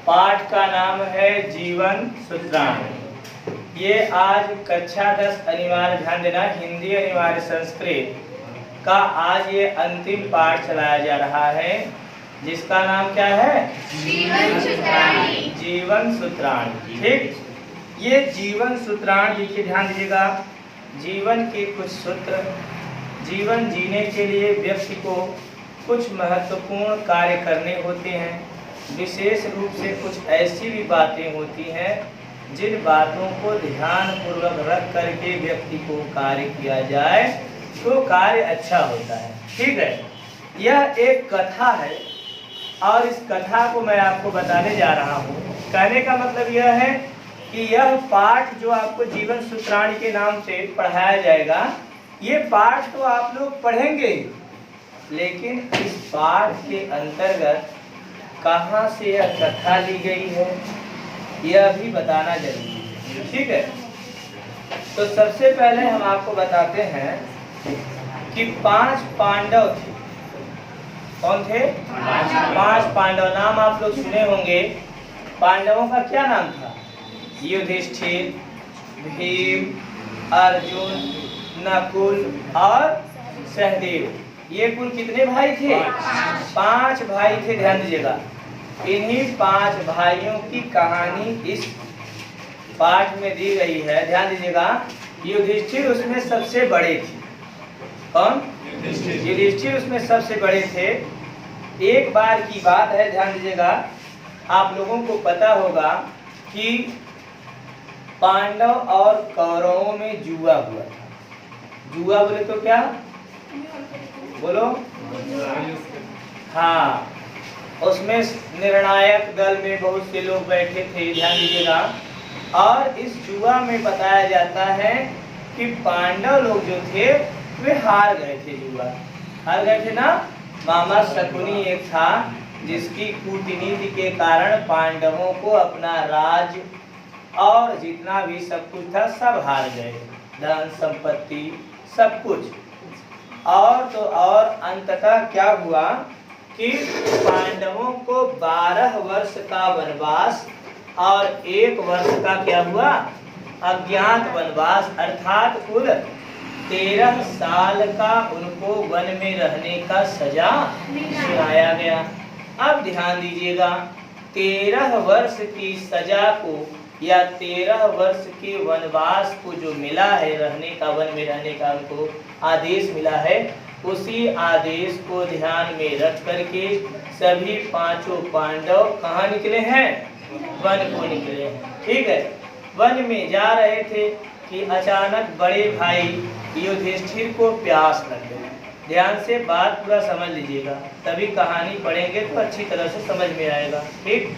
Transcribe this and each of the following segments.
पाठ का नाम है जीवन सूत्राणि। ये आज कक्षा 10 अनिवार्य, ध्यान देना, हिंदी अनिवार्य संस्कृत का आज ये अंतिम पाठ चलाया जा रहा है, जिसका नाम क्या है? जीवन सूत्राणि। जीवन सूत्राणि। ठीक, ये जीवन सूत्राणि देखिए, ध्यान दीजिएगा। जीवन के कुछ सूत्र, जीवन जीने के लिए व्यक्ति को कुछ महत्वपूर्ण कार्य करने होते हैं। विशेष रूप से कुछ ऐसी भी बातें होती हैं जिन बातों को ध्यान पूर्वक रख करके व्यक्ति को कार्य किया जाए तो कार्य अच्छा होता है। ठीक है, यह एक कथा है और इस कथा को मैं आपको बताने जा रहा हूँ। कहने का मतलब यह है कि यह पाठ जो आपको जीवन सूत्राणि के नाम से पढ़ाया जाएगा, ये पाठ तो आप लोग पढ़ेंगे, लेकिन इस पाठ के अंतर्गत कहाँ से यह कथा ली गई है यह भी बताना जरूरी है। ठीक है, तो सबसे पहले हम आपको बताते हैं कि 5 पांडव थे। कौन थे? 5 पांडव। नाम आप लोग सुने होंगे। पांडवों का क्या नाम था? युधिष्ठिर, भीम, अर्जुन, नकुल और सहदेव। ये कुल कितने भाई थे? 5 भाई थे। ध्यान दीजिएगा, इन्हीं 5 भाइयों की कहानी इस पाठ में दी गई है। ध्यान दीजिएगा, युधिष्ठिर उसमें सबसे बड़े थे। कौन? युधिष्ठिर उसमें सबसे बड़े थे। एक बार की बात है, ध्यान दीजिएगा, आप लोगों को पता होगा कि पांडव और कौरवों में जुआ हुआ था। जुआ बोले तो क्या बोलो? हाँ, उसमें निर्णायक दल में बहुत से लोग बैठे थे। ध्यान दीजिएगा, और इस जुआ में बताया जाता है कि पांडव लोग जो थे वे हार गए थे। जुआ हार गए थे ना। मामा शकुनी एक था जिसकी कूटनीति के कारण पांडवों को अपना राज और जितना भी सब कुछ था सब हार गए, धन संपत्ति सब कुछ। और तो और अंततः क्या हुआ कि पांडवों को 12 वर्ष का वनवास और 1 वर्ष का क्या हुआ? अज्ञात वनवास, अर्थात कुल 13 साल का उनको वन में रहने का सजा सुनाया गया। अब ध्यान दीजिएगा, 13 वर्ष की सजा को या 13 वर्ष के वनवास को जो मिला है, रहने का, वन में रहने का उनको आदेश मिला है, उसी आदेश को ध्यान में रख करके सभी 5 पांडव कहाँ निकले हैं? वन को निकले हैं। ठीक है, वन में जा रहे थे कि अचानक बड़े भाई युधिष्ठिर को प्यास लग गई। ध्यान से बात पूरा समझ लीजिएगा, तभी कहानी पढ़ेंगे तो अच्छी तरह से समझ में आएगा। ठीक,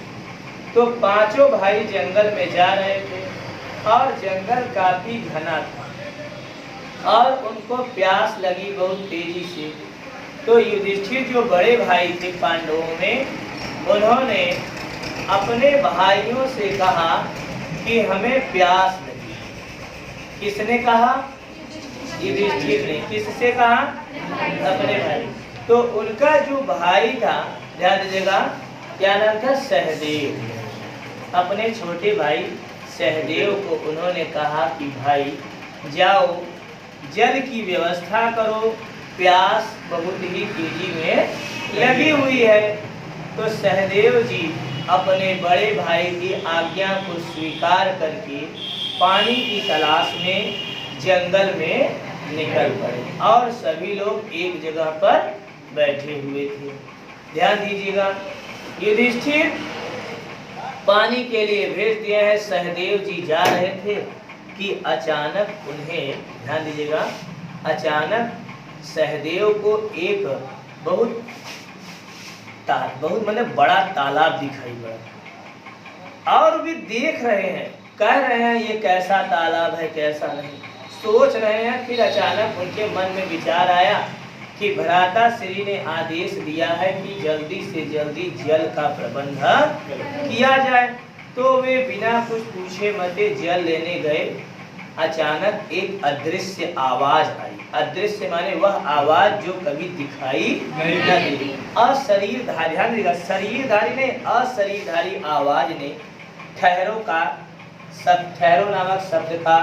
तो 5 भाई जंगल में जा रहे थे और जंगल काफी घना था और उनको प्यास लगी बहुत तेजी से। तो युधिष्ठिर जो बड़े भाई थे पांडवों में, उन्होंने अपने भाइयों से कहा कि हमें प्यास लगी। किसने कहा? युधिष्ठिर ने। किससे कहा? अपने भाई। तो उनका जो भाई था, ध्यान दीजिएगा, क्या नाम था? सहदेव। अपने छोटे भाई सहदेव को उन्होंने कहा कि भाई जाओ जल की व्यवस्था करो, प्यास बहुत ही तेजी में लगी हुई है। तो सहदेव जी अपने बड़े भाई की आज्ञा को स्वीकार करके पानी की तलाश में जंगल में निकल पड़े और सभी लोग एक जगह पर बैठे हुए थे। ध्यान दीजिएगा, युधिष्ठिर पानी के लिए भेज दिए हैं, सहदेव जी जा रहे थे कि अचानक उन्हें, ध्यान दीजिएगा, अचानक सहदेव को एक बहुत मतलब बड़ा तालाब दिखाई पड़ा और भी देख रहे हैं, कह रहे हैं ये कैसा तालाब है कैसा नहीं, सोच रहे हैं। फिर अचानक उनके मन में विचार आया कि भ्राता श्री ने आदेश दिया है कि जल्दी से जल्दी जल का प्रबंध किया जाए। तो वे बिना कुछ पूछे मते जल लेने गए अचानक एक अदृश्य आवाज आई। अदृश्य माने वह आवाज जो कभी दिखाई नहीं दी। अशरीरधारी, ध्यान देगा, शरीरधारी ने अशरीरधारी आवाज ने ठहरो नामक शब्द का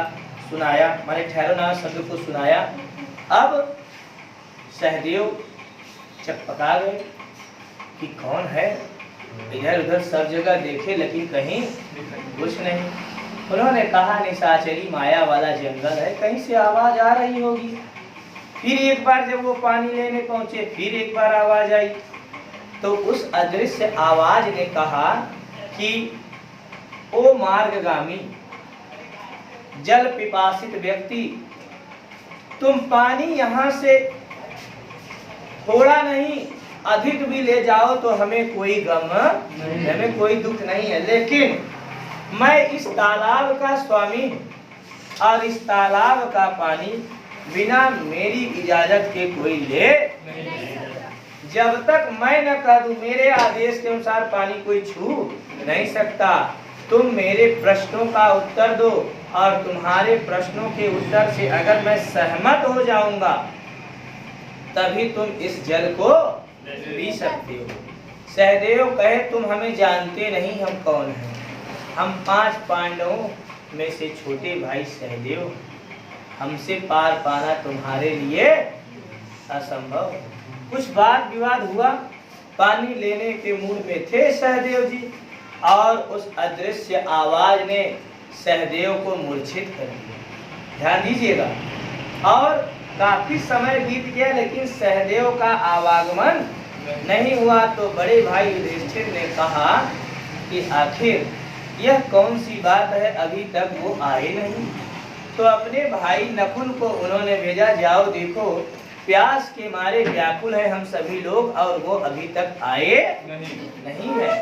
सुनाया, माने ठहरो नामक शब्द को सुनाया। अब सहदेव चकपका गए कि कौन है। इधर उधर सब जगह देखे लेकिन कहीं कुछ नहीं। उन्होंने कहा निशाचरी माया वाला जंगल है, कहीं से आवाज आ रही होगी। फिर एक बार जब वो पानी लेने पहुंचे फिर एक बार आवाज आई। तो उस अदृश्य आवाज ने कहा कि ओ मार्गगामी जल पिपासित व्यक्ति, तुम पानी यहाँ से थोड़ा नहीं अधिक भी ले जाओ तो हमें कोई गम नहीं, हमें कोई दुख नहीं है, लेकिन मैं इस तालाब का स्वामी हूं और इस तालाब का पानी बिना मेरी इजाजत के कोई ले नहीं। जब तक मैं न कह दूं, मेरे आदेश के अनुसार पानी कोई छू नहीं सकता। तुम मेरे प्रश्नों का उत्तर दो और तुम्हारे प्रश्नों के उत्तर से अगर मैं सहमत हो जाऊंगा तभी तुम इस जल को पी सकते हो। सहदेव कहे तुम हमें जानते नहीं, हम कौन हैं? हम 5 पांडवों में से छोटे भाई सहदेव, हमसे पार पाना तुम्हारे लिए असंभव। कुछ वाद विवाद हुआ, पानी लेने के मूड में थे सहदेव जी और उस अदृश्य आवाज ने सहदेव को मूर्छित कर दिया। ध्यान दीजिएगा, और काफी समय बीत गया लेकिन सहदेव का आवागमन नहीं हुआ। तो बड़े भाई युधिष्ठिर ने कहा कि आखिर यह कौन सी बात है, अभी तक वो आए नहीं। तो अपने भाई नकुल को उन्होंने भेजा, जाओ देखो प्यास के मारे व्याकुल है हम सभी लोग और वो अभी तक आए नहीं है।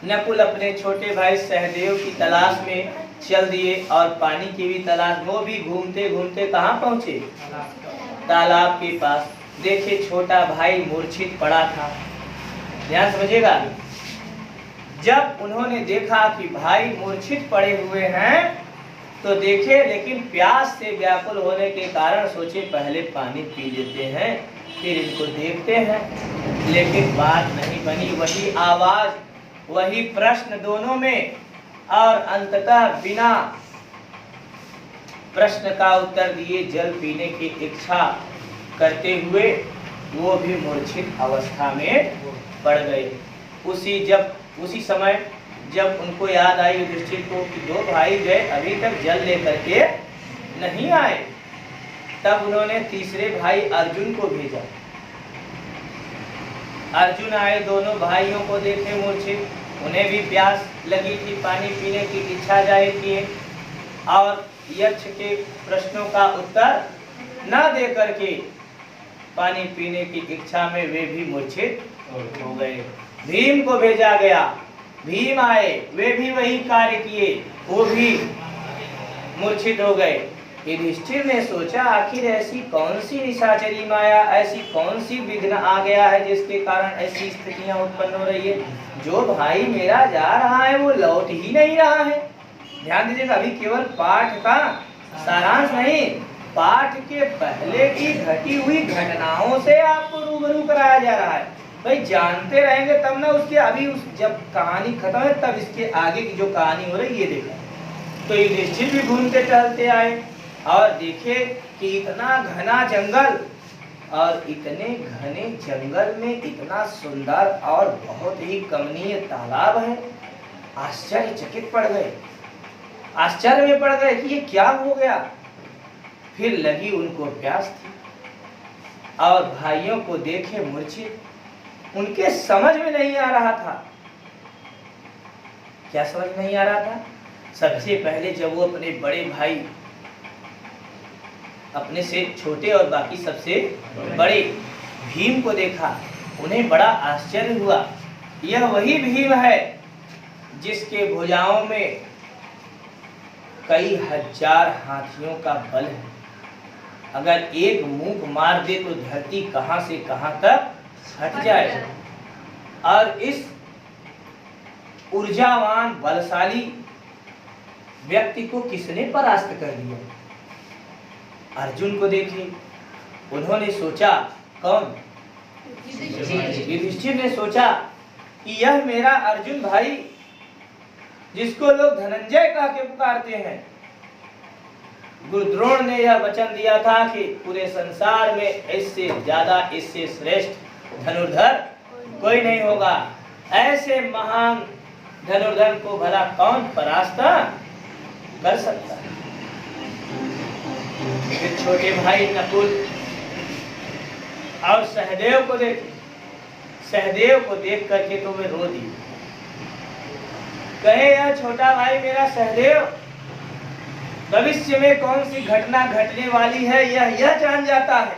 नकुल अपने छोटे भाई सहदेव की तलाश में चल दिए और पानी की भी तलाश। वो भी घूमते घूमते कहाँ पहुँचे? तालाब के पास। देखे छोटा भाई मूर्छित पड़ा था। ध्यान समझिएगा, जब उन्होंने देखा कि भाई मूर्छित पड़े हुए हैं तो देखे, लेकिन प्यास से व्याकुल होने के कारण सोचे पहले पानी पी लेते हैं फिर इनको देखते हैं। लेकिन बात नहीं बनी, वही आवाज वही प्रश्न दोनों में, और अंततः बिना प्रश्न का उत्तर दिए जल पीने की इच्छा करते हुए वो भी मूर्छित अवस्था में पड़ गए। उसी समय जब उनको याद आई युधिष्ठिर को कि 2 भाई गए अभी तक जल लेकर के नहीं आए, तब उन्होंने तीसरे भाई अर्जुन को भेजा। अर्जुन आए, दोनों भाइयों को देखे मूर्छित, उन्हें भी प्यास लगी थी, पानी पीने की इच्छा जाहिर किए और यक्ष के प्रश्नों का उत्तर न दे करके पानी पीने की इच्छा में वे भी मूर्छित हो गए। भीम को भेजा गया, भीम आए, वे भी वही कार्य किए, वो भी मूर्छित हो गए। युधिष्ठिर ने सोचा आखिर ऐसी कौन सी निशाचरी माया, ऐसी कौन सी विघ्न आ गया है जिसके कारण ऐसी स्थितियां उत्पन्न हो रही है। जो भाई मेरा जा रहा है वो लौट ही नहीं रहा है। ध्यान दीजिएगा, अभी केवल पाठ का सारांश नहीं, पाठ के पहले की घटी हुई घटनाओं से आपको रूबरू कराया जा रहा है। भाई जानते रहेंगे तब ना उसके अभी जब कहानी खत्म है तब इसके आगे की जो कहानी हो रही है ये देखा। तो युधिष्ठिर भी घूमते टहलते आए और देखे कि इतना घना जंगल और इतने घने जंगल में इतना सुंदर और बहुत ही कमनीय तालाब है। आश्चर्यचकित पड़ गए, आश्चर्य में पड़ गए कि ये क्या हो गया। फिर लगी उनको प्यास थी और भाइयों को देखे मूर्छित, उनके समझ में नहीं आ रहा था। क्या समझ नहीं आ रहा था? सबसे पहले जब वो अपने बड़े भाई, अपने से छोटे और बाकी सबसे बड़े भीम को देखा, उन्हें बड़ा आश्चर्य हुआ। यह वही भीम है जिसके भुजाओं में कई हजार हाथियों का बल है। अगर एक मूक मार दे तो धरती कहां से कहां तक हट जाए। और इस ऊर्जावान बलशाली व्यक्ति को किसने परास्त कर दिया? अर्जुन को देखिए, उन्होंने सोचा, कौन? युधिष्ठिर ने सोचा कि यह मेरा अर्जुन भाई, जिसको लोग धनंजय कह के पुकारते हैं, गुरु द्रोण ने यह वचन दिया था कि पूरे संसार में इससे ज्यादा, इससे श्रेष्ठ धनुर्धर कोई नहीं होगा। ऐसे महान धनुर्धर को भला कौन परास्त कर सकता है? फिर छोटे भाई नकुल और सहदेव को देख, सहदेव को देख करके तो वे रो दी। कहे यह छोटा भाई मेरा सहदेव भविष्य में कौन सी घटना घटने वाली है यह जान जाता है,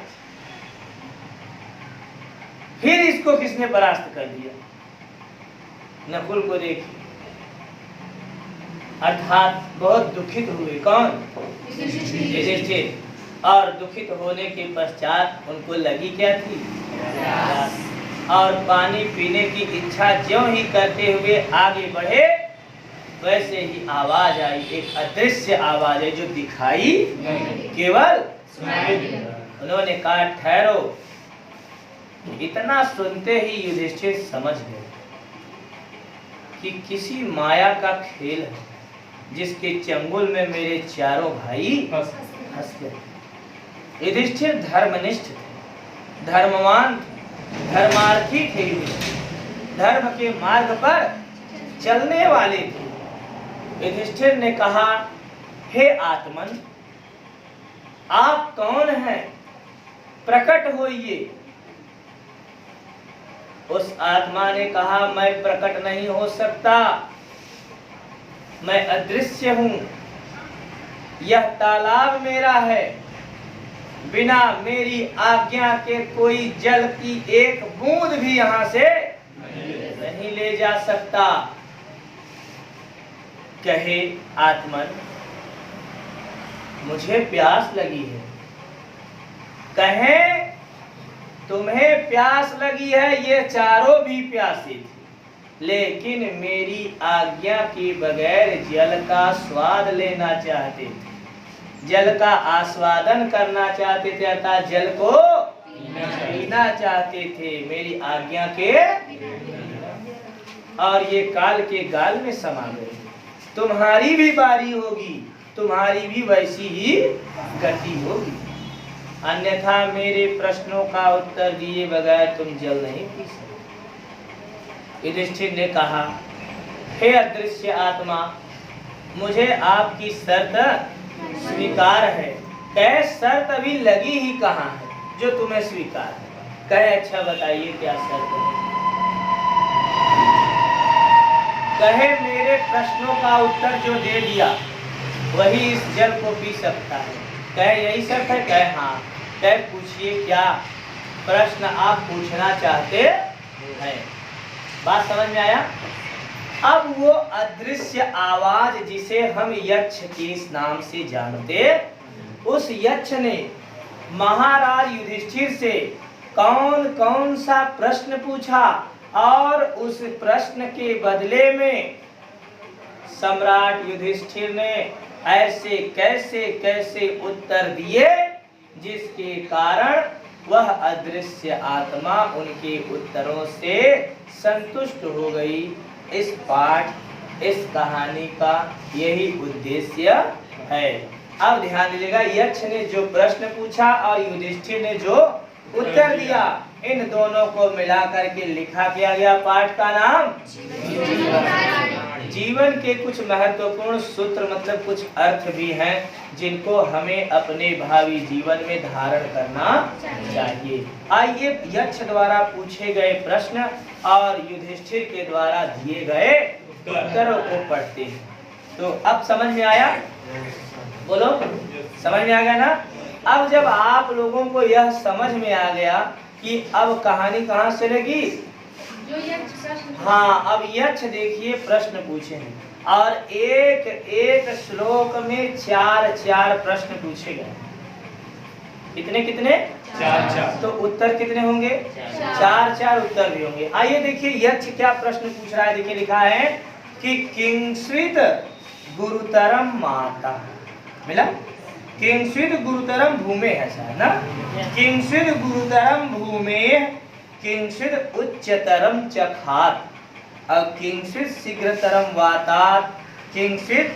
फिर इसको किसने परास्त कर दिया? नकुल को देखिए, अर्थात बहुत दुखित हुए। कौन? युधिष्ठिर। और दुखित होने के पश्चात उनको लगी क्या थी? प्यास। और पानी पीने की इच्छा ज्यों ही करते हुए आगे बढ़े, वैसे ही आवाज आई, एक अदृश्य आवाज है जो दिखाई केवल सुनाई। उन्होंने कहा ठहरो। इतना सुनते ही युधिष्ठिर समझ गए कि किसी माया का खेल है, जिसके चंगुल में मेरे चारों भाई फंस गए। युधिष्ठिर धर्मनिष्ठ थे, धर्मवान थे, धर्मार्थी थे, धर्म के मार्ग पर चलने वाले थे। युधिष्ठिर ने कहा, हे आत्मन, आप कौन हैं? प्रकट होइए। उस आत्मा ने कहा, मैं प्रकट नहीं हो सकता, मैं अदृश्य हूं। यह तालाब मेरा है, बिना मेरी आज्ञा के कोई जल की एक बूंद भी यहां से नहीं ले जा सकता। कहे आत्मन, मुझे प्यास लगी है। कहे तुम्हें प्यास लगी है, ये चारों भी प्यासे थे, लेकिन मेरी आज्ञा के बगैर जल का स्वाद लेना चाहते थे, जल का आस्वादन करना चाहते थे, अर्थात जल को पीना चाहते थे मेरी आज्ञा के, और ये काल के गाल में समा गए। तुम्हारी भी बारी होगी, तुम्हारी भी वैसी ही गति होगी, अन्यथा मेरे प्रश्नों का उत्तर दिए बगैर तुम जल नहीं पी सकते। युधिष्ठिर ने कहा, हे अदृश्य आत्मा, मुझे आपकी शर्त स्वीकार है। कहे शर्त अभी लगी ही कहाँ है जो तुम्हें स्वीकार है? कहे अच्छा बताइए क्या शर्त है? कहे मेरे प्रश्नों का उत्तर जो दे दिया वही इस जल को पी सकता है। कहे यही शर्त है? कहे हाँ। कहे पूछिए क्या प्रश्न आप पूछना चाहते हैं? बात समझ में आया? अब वो अदृश्य आवाज जिसे हम यक्ष के नाम से जानते, उस यक्ष ने महाराज युधिष्ठिर से कौन कौन सा प्रश्न पूछा, और उस प्रश्न के बदले में सम्राट युधिष्ठिर ने ऐसे कैसे कैसे उत्तर दिए, जिसके कारण वह अदृश्य आत्मा उनके उत्तरों से संतुष्ट हो गई। इस पाठ, इस कहानी का यही उद्देश्य है। अब ध्यान दीजिएगा, यक्ष ने जो प्रश्न पूछा और युधिष्ठिर ने जो उत्तर दिया, इन दोनों को मिलाकर के लिखा किया गया पाठ का नाम जीवन के कुछ महत्वपूर्ण सूत्र, मतलब कुछ अर्थ भी हैं जिनको हमें अपने भावी जीवन में धारण करना चाहिए। आइए यक्ष द्वारा पूछे गए प्रश्न और युधिष्ठिर के द्वारा दिए गए उत्तरों को पढ़ते हैं। तो अब समझ में आया? बोलो, समझ में आ गया ना? अब जब आप लोगों को यह समझ में आ गया कि अब कहानी कहाँ से लगी, हाँ, अब यक्ष देखिए प्रश्न पूछे हैं और एक एक श्लोक में 4 प्रश्न पूछे गए। कितने कितने? 4। तो उत्तर कितने होंगे? 4 उत्तर भी होंगे। आइए देखिए यक्ष क्या प्रश्न पूछ रहा है। देखिए लिखा है कि किंस्वित गुरुतरम माता, मिला? किंचिद गुरुतरम भूमे है सर ना, किंचिद गुरुतरम भूमे किंचिद उच्चतरम चखात और किंचिद शीघ्रतरम वातात किंचिद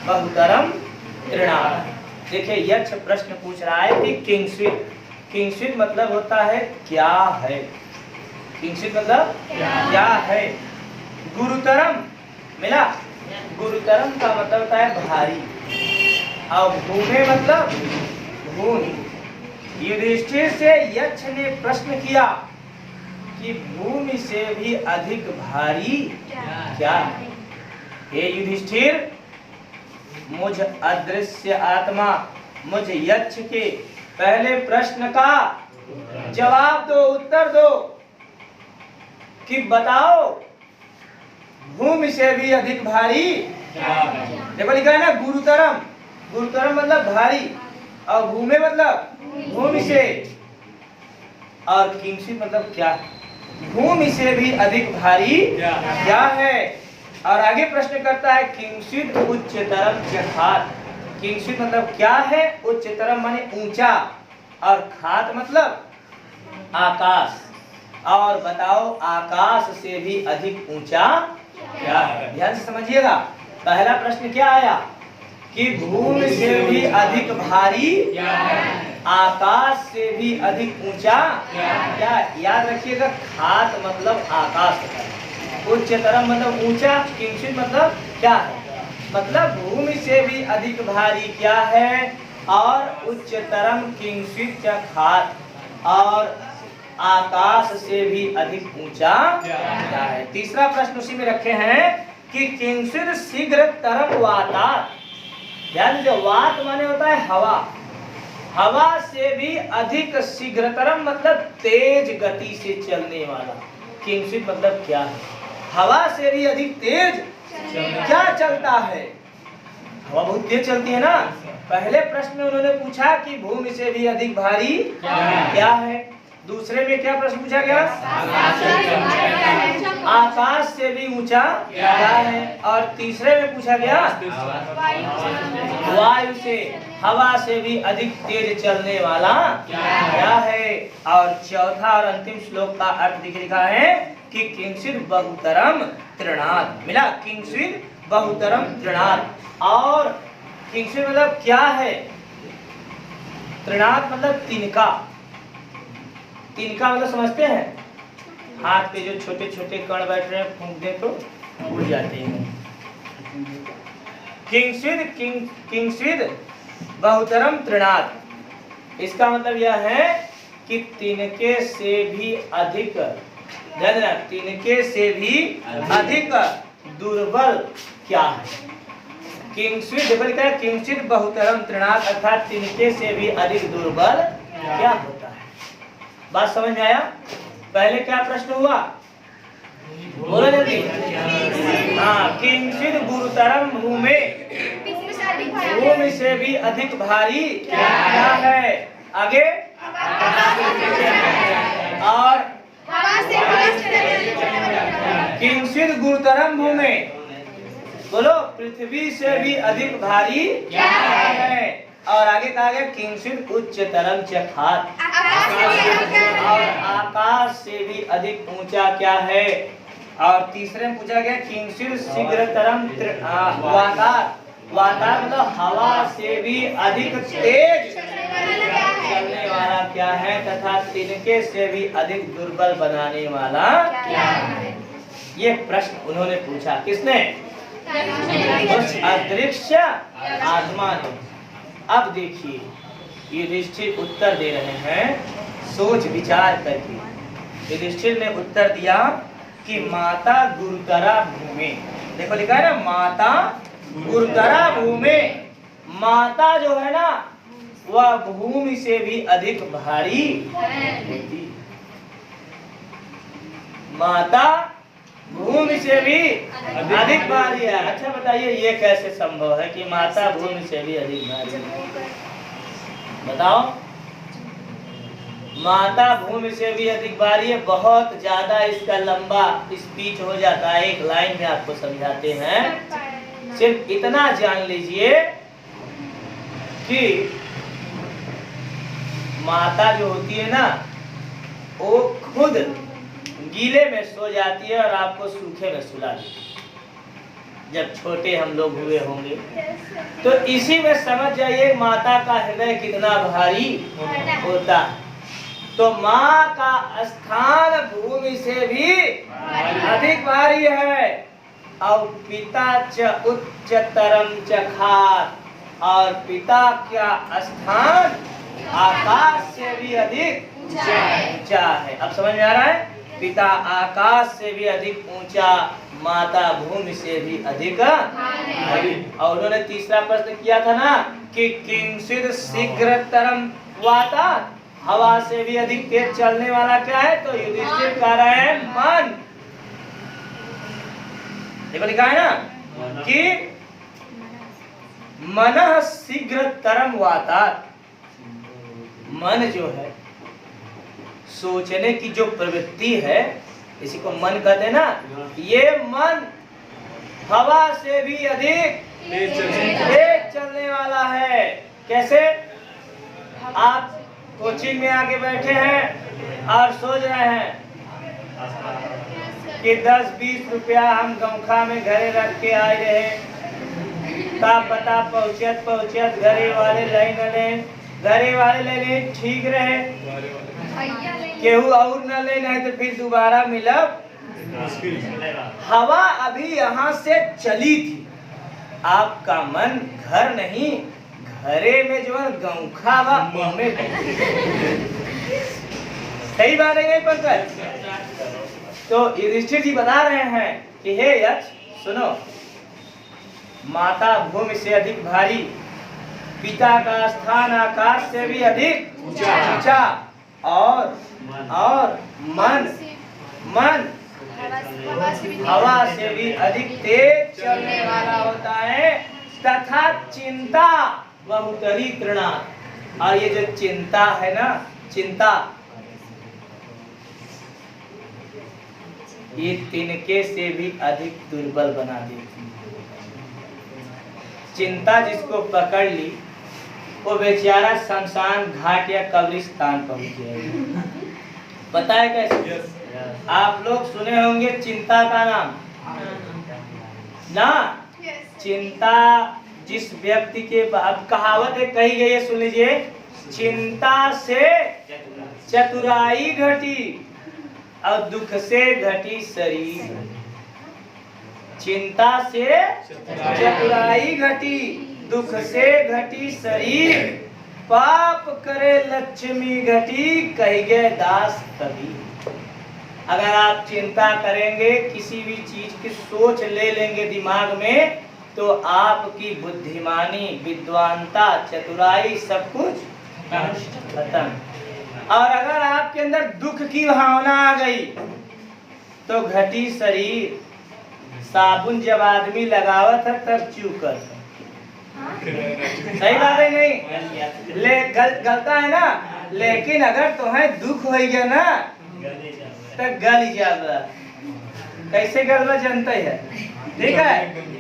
बहुतरम तृणात्। देखिए यक्ष प्रश्न पूछ रहा है कि किंचिद, किंचिद मतलब होता है क्या है, किंचिद मतलब क्या है। गुरुतरम, मिला? गुरुतरम का मतलब होता है भारी और भूमे मतलब भूमि। युधिष्ठिर से यक्ष ने प्रश्न किया कि भूमि से भी अधिक भारी क्या है? हे युधिष्ठिर, मुझ अदृश्य आत्मा, मुझ यक्ष के पहले प्रश्न का जवाब दो, उत्तर दो कि बताओ भूमि से भी अधिक भारी क्या है? देखो लिखा है ना गुरुतरम, गुरुतरम मतलब भारी और भूमि मतलब भूमि से, और किंचित मतलब क्या है? भूमि से भी अधिक भारी क्या है? और आगे प्रश्न करता है किंचित उच्चतरम चखात। किंचित मतलब क्या है? उच्चतरम माने ऊंचा और खात मतलब आकाश। और बताओ आकाश से भी अधिक ऊंचा क्या है? ध्यान से समझिएगा। पहला प्रश्न क्या आया कि भूमि से भी अधिक भारी क्या है? आकाश से भी अधिक ऊंचा क्या? याद रखिएगा, खात मतलब आकाश होता है, उच्चतरम मतलब ऊंचा, किंचित मतलब क्या है? मतलब भूमि से भी अधिक भारी क्या है और उच्चतरम किंचित चखात और आकाश से भी अधिक ऊंचा क्या है? तीसरा प्रश्न उसी में रखे हैं कि किंचित शीघ्रतरम वातात। ध्यान दीजिए, वात माने होता है हवा, हवा से भी अधिक शीघ्रतरम मतलब तेज गति से चलने वाला। किंचित मतलब क्या है? हवा से भी अधिक तेज क्या चलता है? हवा बहुत तेज चलती है ना। पहले प्रश्न में उन्होंने पूछा कि भूमि से भी अधिक भारी क्या है। दूसरे में क्या प्रश्न पूछा गया? आकाश से भी ऊंचा क्या है। और तीसरे में पूछा गया वायु से, हवा से भी अधिक तेज चलने वाला क्या है। और चौथा और अंतिम श्लोक का अर्थ लिखा है कि किंचित बहुतरम तृणात्। मिला? किंचित बहुतरम तृणात्। और किंचित मतलब क्या है? तृणात् मतलब तिनका। तिनका मतलब समझते हैं? हाथ पे जो छोटे छोटे कण बैठ रहे हैं, फूंक दे तो उड़ जाते हैं। किंचित बहुतरम तृणात्, इसका मतलब यह है कि तिनके से भी अधिक, तिनके से भी अधिक दुर्बल क्या है? किंचित बहुतरम तृणात् अर्थात तिनके से भी अधिक दुर्बल क्या होता है। बात समझ में आया? पहले क्या प्रश्न हुआ? बोलो जल्दी। हाँ, किंचित गुरुतरम भूमे, भूमि से भी अधिक भारी क्या है? आगे और किंचित गुरुतरम भूमे, बोलो पृथ्वी से भी अधिक भारी क्या है? और आगे कहा गया किंचित उच्चतरम चखात, और आकाश से भी अधिक ऊंचा क्या है। और तीसरे में पूछा गया किंचित शीघ्रतरम वातात। वातात मतलब हवा से भी अधिक तेज चलने वाला क्या है, तथा तिनके से भी अधिक दुर्बल बनाने वाला क्या है। ये प्रश्न उन्होंने पूछा, किसने? उस अदृश्य आत्मा ने। अब देखिए युधिष्ठिर उत्तर दे रहे हैं सोच विचार करके। युधिष्ठिर ने उत्तर दिया कि माता गुरुतरा भूमे। देखो लिखा है ना, माता गुरुतरा भूमे। माता जो है ना वह भूमि से भी अधिक भारी होती। माता भूमि से भी अधिक भारी है। अच्छा बताइए ये कैसे संभव है कि माता भूमि से भी अधिक भारी है? बताओ। माता भूमि से भी अधिक भारी है। बहुत ज्यादा इसका लंबा स्पीच हो जाता है, एक लाइन में आपको समझाते हैं। सिर्फ इतना जान लीजिए कि माता जो होती है ना, वो खुद गीले में सो जाती है और आपको सूखे में सुला देती है। जब छोटे हम लोग हुए होंगे तो इसी में समझ जाइए माता का हृदय कितना भारी होता है। तो माँ का स्थान भूमि से भी अधिक भारी है। और पिता च उच्चतरम च खात, और पिता का स्थान आकाश से भी अधिक ऊंचा है। अब समझ में आ रहा है? पिता आकाश से भी अधिक ऊंचा, माता भूमि से भी अधिक भारी। और उन्होंने तीसरा प्रश्न किया था ना कि किंचित शीघ्रतरम वाता, हवा से भी अधिक तेज चलने वाला क्या है? तो युधिष्ठिर कह रहे हैं मन। देखो लिखा है ना कि मनः शीघ्रतरम वाता, मन जो है, सोचने की जो प्रवृत्ति है, इसी को मन कहते हैं ना, ये मन हवा से भी अधिक तेज चलने वाला है। कैसे? आप कोचिंग में आके बैठे हैं और सोच रहे हैं कि 10-20 रुपया हम गमखा में घरे रख के आए रहे, का पता पहुंचत घरे वाले ले ले ठीक रहे, केहू और न ले, नहीं तो फिर दोबारा मिलब। हवा अभी यहाँ से चली थी, आपका मन घर नहीं, घरे में जो है गौखा वा में। सही बात है पंकज? तो युधिष्ठिर जी बता रहे हैं कि हे यक्ष सुनो, माता भूमि से अधिक भारी, पिता का स्थान आकाश से भी अधिक ऊंचा, और मन हवा से भी अधिक तेज चलने वाला होता है। तथा चिंता बहुतरी तृणा, और ये जो चिंता है ना, चिंता ये तिनके से भी अधिक दुर्बल बना देती है। चिंता जिसको पकड़ ली वो बेचारा शमशान घाट या कब्रिस्तान पहुंच जाएगा। पता है कैसे? आप लोग सुने होंगे चिंता का नाम ना। चिंता जिस व्यक्ति के, अब कहावत एक कही गई है, सुन लीजिए, चिंता से चतुराई घटी और दुख से घटी शरीर। चिंता से चतुराई घटी, दुख से घटी शरीर, पाप करे लक्ष्मी घटी, कही गए दास कबीर। अगर आप चिंता करेंगे, किसी भी चीज की सोच ले लेंगे दिमाग में, तो आपकी बुद्धिमानी, विद्वानता, चतुराई सब कुछ खत्म। और अगर आपके अंदर दुख की भावना आ गई तो घटी शरीर। साबुन जब आदमी लगावत है तब चूकत है। सही बात है नहीं? गलता है ना, लेकिन अगर तुम्हें दुख हो गया ना तो गल जाता। कैसे गलबा जानते है? ठीक है।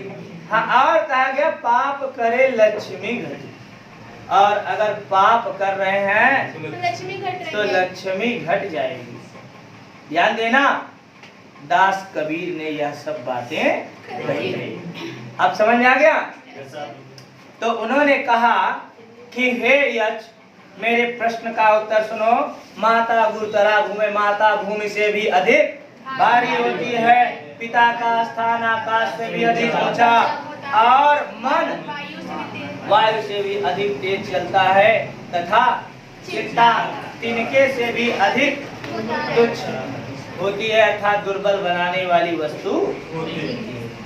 हाँ, और कहा गया पाप करे लक्ष्मी घटी, और अगर पाप कर रहे हैं तो लक्ष्मी घट जाएगी। ध्यान देना, दास कबीर ने यह सब बातें कही है। अब समझ में आ गया? तो उन्होंने कहा कि हे यक्ष, मेरे प्रश्न का उत्तर सुनो। माता गुरुतरा भूमि, माता भूमि से भी अधिक भारी होती है, पिता का स्थान आकाश से भी अधिक ऊंचा, और मन वायु से भी अधिक तेज चलता है, तथा चिंता तिनके से भी अधिक तुच्छ होती है, अर्थात दुर्बल बनाने वाली वस्तु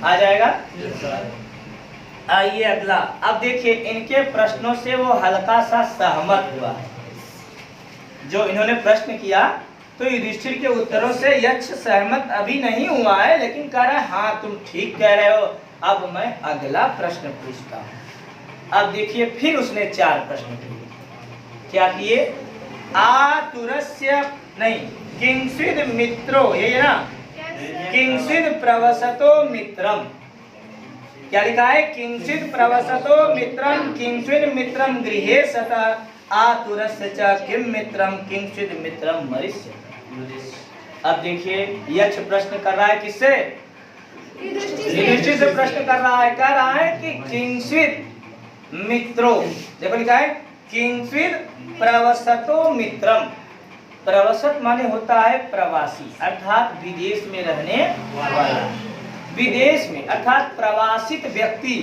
आ जाएगा। आइए अगला। अब देखिए, इनके प्रश्नों से वो हल्का सा सहमत हुआ है। जो इन्होंने प्रश्न किया तो युधिष्ठिर के उत्तरों से यक्ष सहमत अभी नहीं हुआ है, लेकिन कह रहा है हाँ तुम ठीक कह रहे हो। अब मैं अगला प्रश्न पूछता हूँ। अब देखिए, फिर उसने 4 प्रश्न किए। क्या किए? आतुरस्य नहीं, किंचिद मित्रो, ये ना, किंचिद प्रवसतो मित्रम, क्या लिखा है? किंचित प्रवसतो मित्रम किंचित मित्रम गृहे सतः आतुरस्य च किम मित्रम किंचित मित्रम मरिष्यति। अब देखिए यक्ष प्रश्न कर रहा है किससे? युधिष्ठिर से प्रश्न कर रहा है। कह रहा है कि किंचित मित्रो, देखो लिखा है किंचित प्रवसतो मित्रम। प्रवसत माने होता है प्रवासी, अर्थात विदेश में रहने वाला। विदेश में अर्थात प्रवासित व्यक्ति,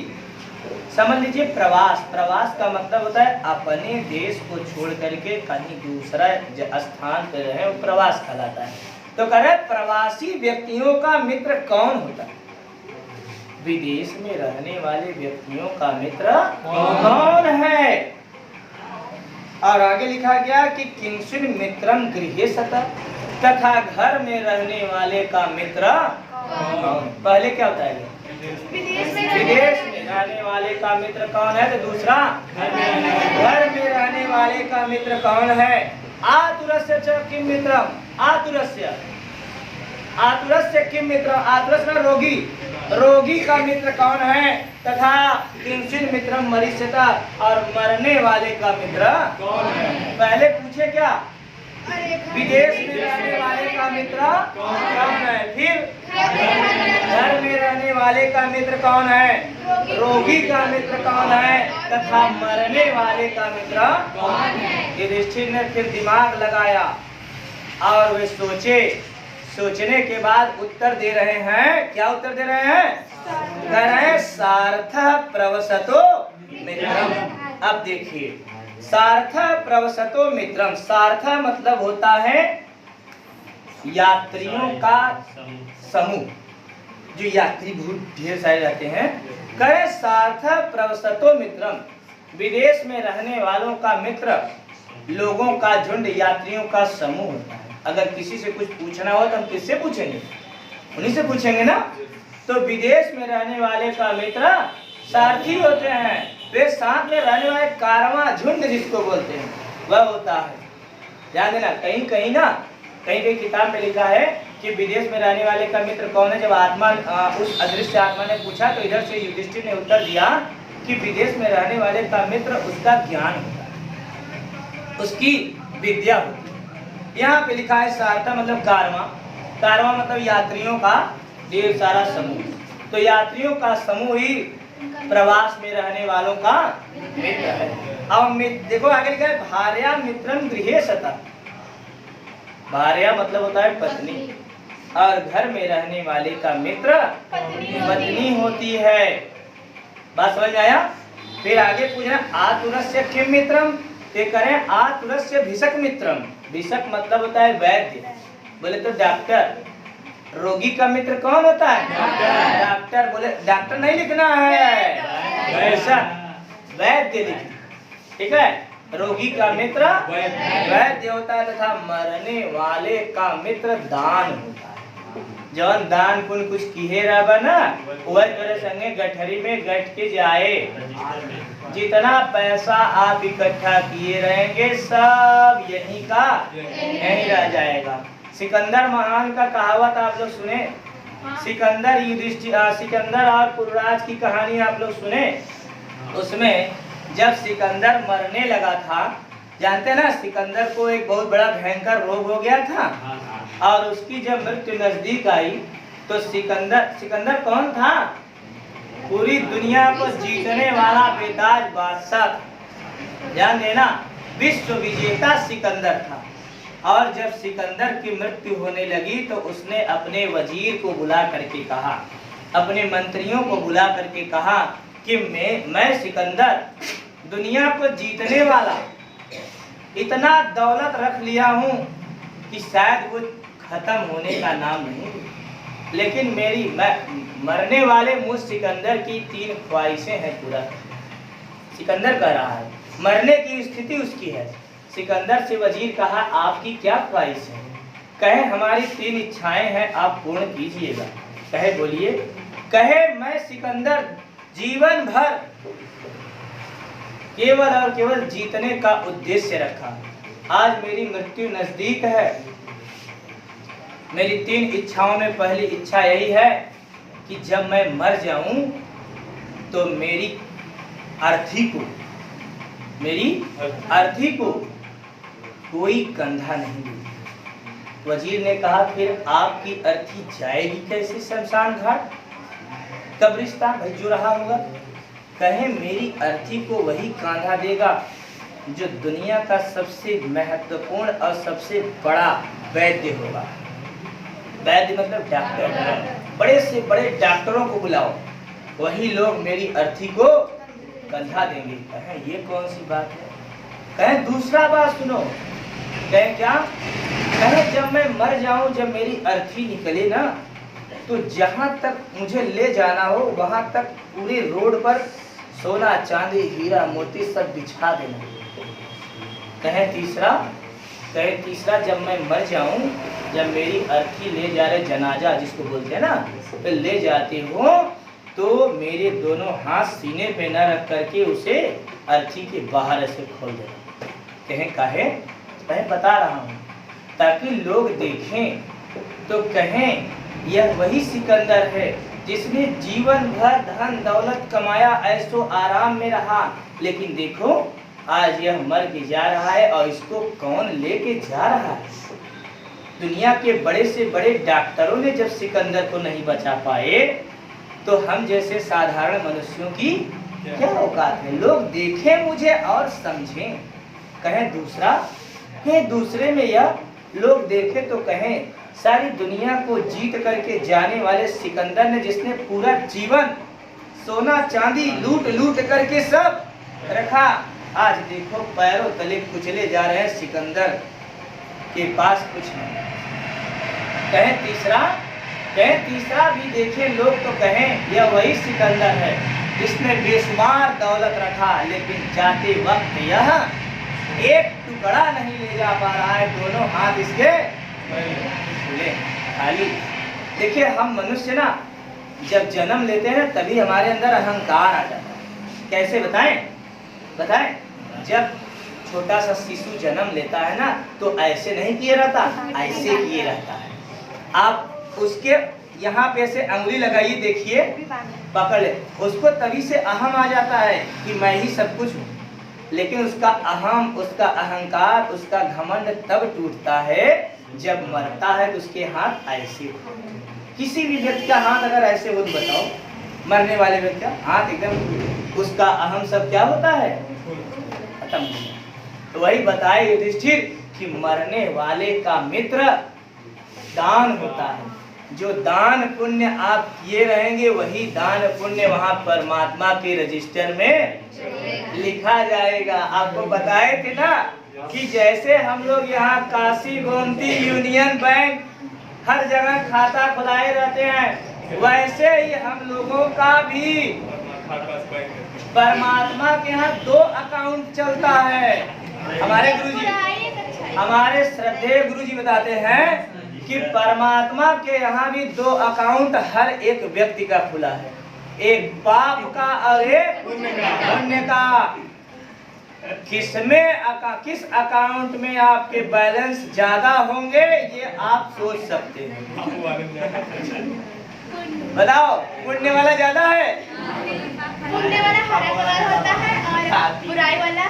समझ लीजिए प्रवास। प्रवास का मतलब होता है अपने देश को छोड़ करके कहीं दूसरा स्थान पर रहे, वो प्रवास कहलाता है। तो कह रहे प्रवासी व्यक्तियों का मित्र कौन होता है? विदेश में रहने वाले व्यक्तियों का मित्र कौन है? और आगे लिखा गया कि किंचित मित्रम गृहे सतः, तथा घर में रहने वाले का मित्र कौन? पहले क्या बताएगा? विदेश में रहने वाले का मित्र कौन है, तो दूसरा घर में रहने वाले का मित्र कौन है? आतुरस्य च किम मित्रम, आतुरस्य किम मित्र, आतुरस्य ना रोगी, रोगी का मित्र कौन है? तथा किंचित मित्रम मरीष्यता, और मरने वाले का मित्र कौन है? पहले पूछे क्या? विदेश में रहने वाले का मित्र कौन है? फिर घर में रहने वाले का मित्र कौन है? रोगी का मित्र कौन है? तथा मरने वाले का मित्र कौन है? युधिष्ठिर ने फिर दिमाग लगाया और वे सोचे। सोचने के बाद उत्तर दे रहे हैं। क्या उत्तर दे रहे हैं? कह रहे हैं सार्थः प्रवसतो मित्रम। अब देखिए सार्थः प्रवसतो मित्रम, सार्थः मतलब होता है यात्रियों का समूह, जो यात्री बहुत ढेर सारे रहते हैं। कहे सार्थः प्रवसतो मित्रम, विदेश में रहने वालों का मित्र लोगों का झुंड, यात्रियों का समूह होता है। अगर किसी से कुछ पूछना हो तो हम किससे पूछेंगे? उन्हीं से पूछेंगे ना। तो विदेश में रहने वाले का मित्र सारथी होते हैं, वे साथ में रहने वाले कारवां झुंड जिसको बोलते हैं वह होता है। ध्यान देना, कहीं कहीं किताब में लिखा है कि विदेश में रहने वाले का मित्र कौन है। जब आत्मा उस अदृश्य आत्मा ने पूछा तो इधर से युधिष्ठिर ने उत्तर दिया कि विदेश में रहने वाले का मित्र उसका ज्ञान होता है, उसकी विद्या होती है। यहाँ पे लिखा है सारथा मतलब कारवां, कारवां मतलब यात्रियों का ढेर सारा समूह। तो यात्रियों का समूह ही प्रवास में रहने वालों का मित्र है। अब देखो आगे लिखा है भार्या मित्रम गृहे सतः। भार्या मतलब होता है पत्नी, और घर में रहने वाले का मित्र पत्नी होती है। बात समझ में आया? फिर आगे पूछना आतुरस्य किम मित्रम, ते करें आतुरस्य भिषक मित्रम। भिषक मतलब होता है वैद्य, बोले तो डॉक्टर। रोगी का मित्र कौन होता है? डॉक्टर। बोले डॉक्टर नहीं लिखना है, वैद्य लिखना, ठीक है। रोगी का मित्र वैद्य होता है, तथा मरने वाले का मित्र दान होता है। जौन दान पुण्य कुछ किए रहा ना, वह तेरे संगे गठरी में गठ के जाए। जितना पैसा आप इकट्ठा किए रहेंगे सब यहीं का यहीं रह जाएगा। सिकंदर महान का कहावत आप लोग सुने, सिकंदर और पुरराज की कहानी आप लोग सुने। उसमें जब सिकंदर मरने लगा था, जानते हैं ना, सिकंदर को एक बहुत बड़ा भयंकर रोग हो गया था, और उसकी जब मृत्यु नजदीक आई तो सिकंदर कौन था? पूरी दुनिया को जीतने वाला बेताज बादशाह, ध्यान देना, विश्व विजेता सिकंदर था। और जब सिकंदर की मृत्यु होने लगी तो उसने अपने वजीर को बुला करके कहा, अपने मंत्रियों को बुला करके कहा कि मैं सिकंदर दुनिया को जीतने वाला इतना दौलत रख लिया हूँ कि शायद वो खत्म होने का नाम नहीं, लेकिन मेरी मरने वाले मुझ सिकंदर की 3 ख्वाहिशें हैं पूरा। सिकंदर कह रहा है, मरने की स्थिति उसकी है। सिकंदर से वजीर कहा आपकी क्या ख्वाहिश है? कहे हमारी 3 इच्छाएं हैं, आप पूर्ण कीजिएगा। कहे बोलिए। कहे मैं सिकंदर जीवन भर केवल और केवल जीतने का उद्देश्य रखा। आज मेरी मृत्यु नजदीक है, मेरी 3 इच्छाओं में पहली इच्छा यही है कि जब मैं मर जाऊं तो मेरी अर्थी को कोई कंधा नहीं देगा। वजीर ने कहा फिर आपकी अर्थी जाएगी कैसे शमशान घाट, कब्रिस्तान, भाई जो रहा होगा। कहे मेरी अर्थी को वही कांधा देगा जो दुनिया का सबसे महत्वपूर्ण और सबसे बड़ा वैद्य होगा। वैद्य मतलब डॉक्टर, बड़े से बड़े डॉक्टरों को बुलाओ, वही लोग मेरी अर्थी को कंधा देंगे। कहें ये कौन सी बात है? कहें दूसरा बात सुनो। कहें क्या? कहें जब मैं मर जाऊं, जब मेरी अर्थी निकले ना, तो जहां तक मुझे ले जाना हो वहां तक पूरे रोड पर सोना चांदी हीरा मोती सब बिछा देना। कहें तीसरा जब मैं मर जाऊं, जब मेरी अर्थी ले जा रहे जनाजा जिसको बोलते हैं ना, तो ले जाते हो तो मेरे दोनों हाथ सीने पे न रख करके उसे अर्थी के बाहर ऐसे खोल देना। कहें बता रहा हूँ ताकि लोग देखें तो कहें यह वही सिकंदर है जिसने जीवन भर धन दौलत कमाया, ऐसो आराम में रहा, लेकिन देखो आज यह मर के जा रहा है और इसको कौन लेके जा रहा है। दुनिया के बड़े से बड़े डॉक्टरों ने जब सिकंदर को नहीं बचा पाए तो हम जैसे साधारण मनुष्यों की क्या औकात है। लोग देखें मुझे और समझें। कहें दूसरे में यह लोग देखें तो कहें सारी दुनिया को जीत करके जाने वाले सिकंदर ने, जिसने पूरा जीवन सोना चांदी लूट लूट करके सब रखा, आज देखो पैरों तले कुचले जा रहे हैं, सिकंदर के पास कुछ नहीं। कहें तीसरा भी देखें लोग तो कहें यह वही सिकंदर है जिसने बेशुमार दौलत रखा, लेकिन जाते वक्त यह एक टुकड़ा नहीं ले जा पा रहा है, दोनों हाथ इसके खुले खाली। देखिए हम मनुष्य ना जब जन्म लेते हैं तभी हमारे अंदर अहंकार आ जाता है। कैसे बताएं? जब छोटा सा शिशु जन्म लेता है ना तो ऐसे नहीं किए रहता, ऐसे किए रहता है। आप उसके यहाँ पे से अंगुली लगाइए, देखिए पकड़ ले, उसको तभी से अहम आ जाता है कि मैं ही सब कुछ हूँ। लेकिन उसका अहम, उसका अहंकार, उसका घमंड तब टूटता है जब मरता है तो उसके हाथ ऐसे हो। किसी भी व्यक्ति का हाथ अगर ऐसे हो तो बताओ, मरने वाले व्यक्ति का हाथ एकदम, उसका अहम सब क्या होता है, खत्म। तो वही बताए युधिष्ठिर कि मरने वाले का मित्र दान होता है। जो दान पुण्य आप किए रहेंगे वही दान पुण्य वहां परमात्मा के रजिस्टर में लिखा जाएगा। आपको बताए थे ना कि जैसे हम लोग यहाँ काशी गोमती यूनियन बैंक हर जगह खाता खुलाए रहते हैं, वैसे ही हम लोगों का भी परमात्मा के यहाँ 2 अकाउंट चलता है। हमारे गुरुजी, हमारे श्रद्धेय गुरुजी बताते हैं कि परमात्मा के यहाँ भी 2 अकाउंट हर एक व्यक्ति का खुला है, एक पाप का और एक पुण्य का। किस अकाउंट में आपके बैलेंस ज्यादा होंगे ये आप सोच सकते हैं। बताओ, पुण्य वाला ज्यादा है, पुण्य वाला हरा कलर होता है और बुराई वाला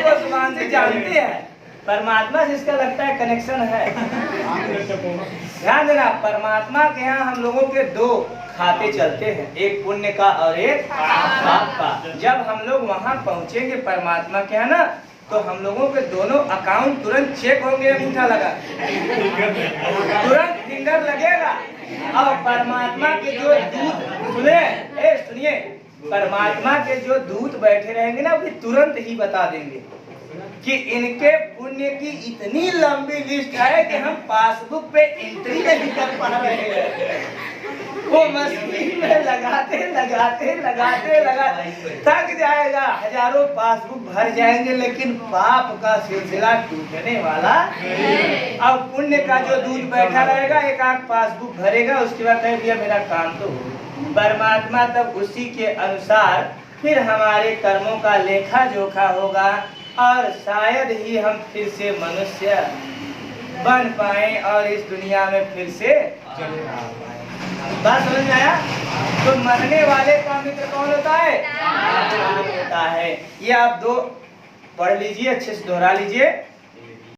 सुभान से जानते हैं परमात्मा से इसका लगता है कनेक्शन है। ध्यान देना, परमात्मा के यहाँ हम लोगों के 2 खाते चलते हैं, एक पुण्य का और एक पाप का। जब हम लोग वहाँ पहुँचेंगे परमात्मा के यहाँ ना तो हम लोगों के दोनों अकाउंट तुरंत चेक होंगे, अंगूठा लगा तुरंत फिंगर लगेगा। और परमात्मा के जो दूत सुनिए परमात्मा के जो दूत बैठे रहेंगे ना वे तुरंत ही बता देंगे कि इनके पुण्य की इतनी लंबी लिस्ट है कि हम पासबुक पे एंट्री नहीं कर पा रहे हैं। वो मशीन में लगाते थक जाएगा, हजारों पासबुक भर जाएंगे, लेकिन पाप का सिलसिला टूटने वाला। अब पुण्य का जो दूत बैठा रहेगा, एक आध पासबुक भरेगा, उसके बाद कह दिया मेरा काम तो हो। परमात्मा तब उसी के अनुसार फिर हमारे कर्मों का लेखा जोखा होगा और शायद ही हम फिर से मनुष्य बन पाए और इस दुनिया में फिर से बात समझ में आया? तो मरने वाले का मित्र कौन होता है? दान होता है। ये आप दो पढ़ लीजिए, अच्छे से दोहरा लीजिए।